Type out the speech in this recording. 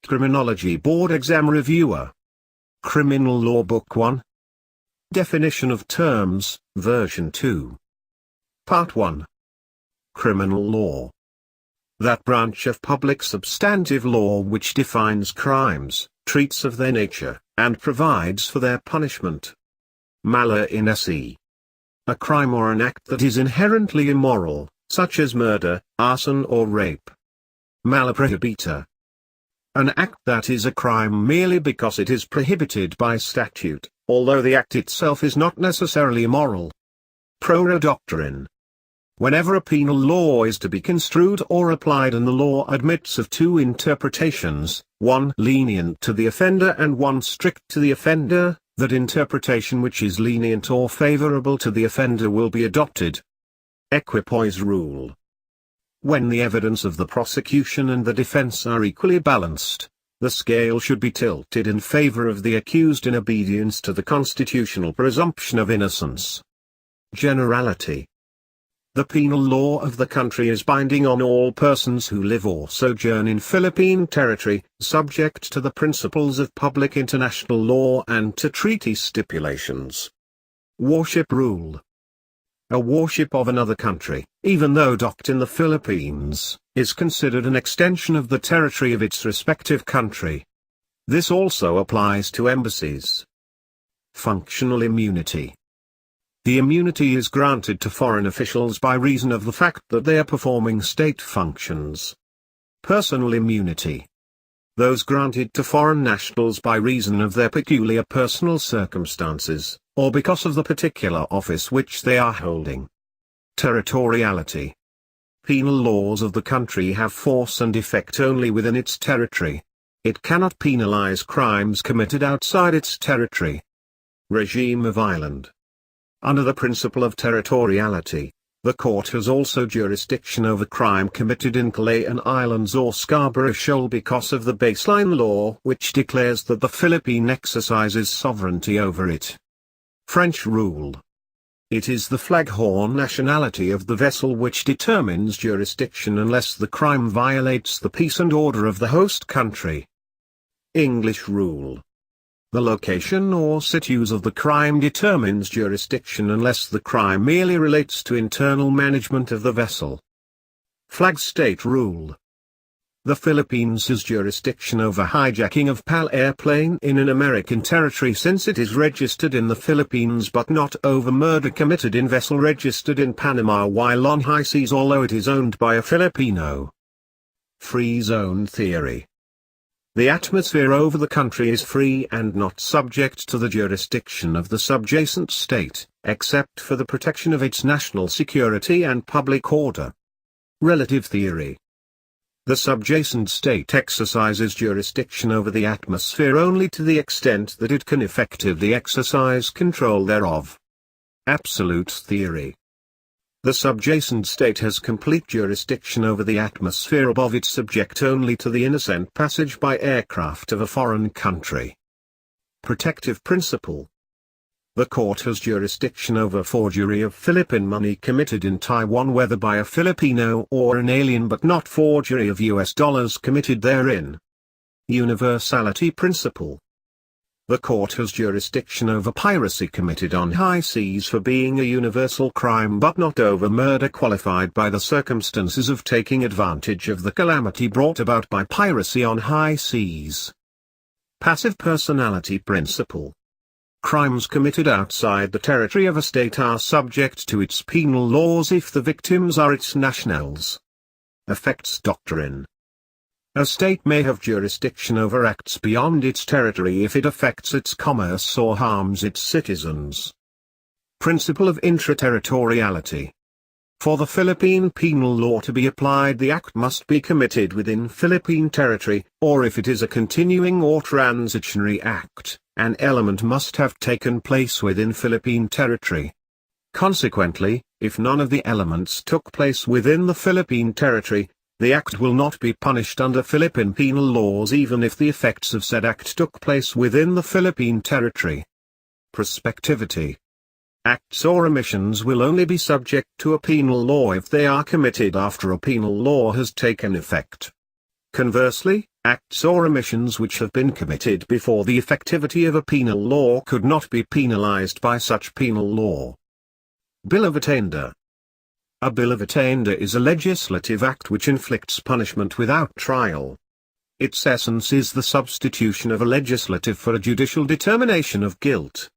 Criminology Board Exam Reviewer. Criminal Law Book 1. Definition of Terms, Version 2. Part 1. Criminal Law. That branch of public substantive law which defines crimes, treats of their nature, and provides for their punishment. Mala in se. A crime or an act that is inherently immoral, such as murder, arson or rape. Mala prohibita. An act that is a crime merely because it is prohibited by statute, although the act itself is not necessarily immoral. Pro doctrine. Whenever a penal law is to be construed or applied and the law admits of two interpretations, one lenient to the offender and one strict to the offender, that interpretation which is lenient or favorable to the offender will be adopted. Equipoise rule. When the evidence of the prosecution and the defense are equally balanced, the scale should be tilted in favor of the accused in obedience to the constitutional presumption of innocence. Generality. The penal law of the country is binding on all persons who live or sojourn in Philippine territory, subject to the principles of public international law and to treaty stipulations. Warship rule. A warship of another country, even though docked in the Philippines, is considered an extension of the territory of its respective country. This also applies to embassies. Functional immunity. The immunity is granted to foreign officials by reason of the fact that they are performing state functions. Personal immunity. Those granted to foreign nationals by reason of their peculiar personal circumstances, or because of the particular office which they are holding. Territoriality. Penal laws of the country have force and effect only within its territory. It cannot penalize crimes committed outside its territory. Regime of island. Under the principle of territoriality, the court has also jurisdiction over crime committed in Calayan Islands or Scarborough Shoal because of the baseline law which declares that the Philippines exercises sovereignty over it. French rule. It is the flaghorn nationality of the vessel which determines jurisdiction unless the crime violates the peace and order of the host country. English rule. The location or situs of the crime determines jurisdiction unless the crime merely relates to internal management of the vessel. Flag state rule. The Philippines has jurisdiction over hijacking of PAL airplane in an American territory since it is registered in the Philippines, but not over murder committed in vessel registered in Panama while on high seas although it is owned by a Filipino. Free zone theory. The atmosphere over the country is free and not subject to the jurisdiction of the subjacent state, except for the protection of its national security and public order. Relative theory. The subjacent state exercises jurisdiction over the atmosphere only to the extent that it can effectively exercise control thereof. Absolute theory. The subjacent state has complete jurisdiction over the atmosphere above it, subject only to the innocent passage by aircraft of a foreign country. Protective principle. The court has jurisdiction over forgery of Philippine money committed in Taiwan whether by a Filipino or an alien, but not forgery of US dollars committed therein. Universality principle. The court has jurisdiction over piracy committed on high seas for being a universal crime, but not over murder qualified by the circumstances of taking advantage of the calamity brought about by piracy on high seas. Passive personality principle. Crimes committed outside the territory of a state are subject to its penal laws if the victims are its nationals. Effects doctrine. A state may have jurisdiction over acts beyond its territory if it affects its commerce or harms its citizens. Principle of intra-territoriality. For the Philippine penal law to be applied, the act must be committed within Philippine territory, or if it is a continuing or transitory act, an element must have taken place within Philippine territory. Consequently, if none of the elements took place within the Philippine territory, the act will not be punished under Philippine penal laws even if the effects of said act took place within the Philippine territory. Prospectivity. Acts or omissions will only be subject to a penal law if they are committed after a penal law has taken effect. Conversely, acts or omissions which have been committed before the effectivity of a penal law could not be penalized by such penal law. Bill of Attainder. A bill of attainder is a legislative act which inflicts punishment without trial. Its essence is the substitution of a legislative for a judicial determination of guilt.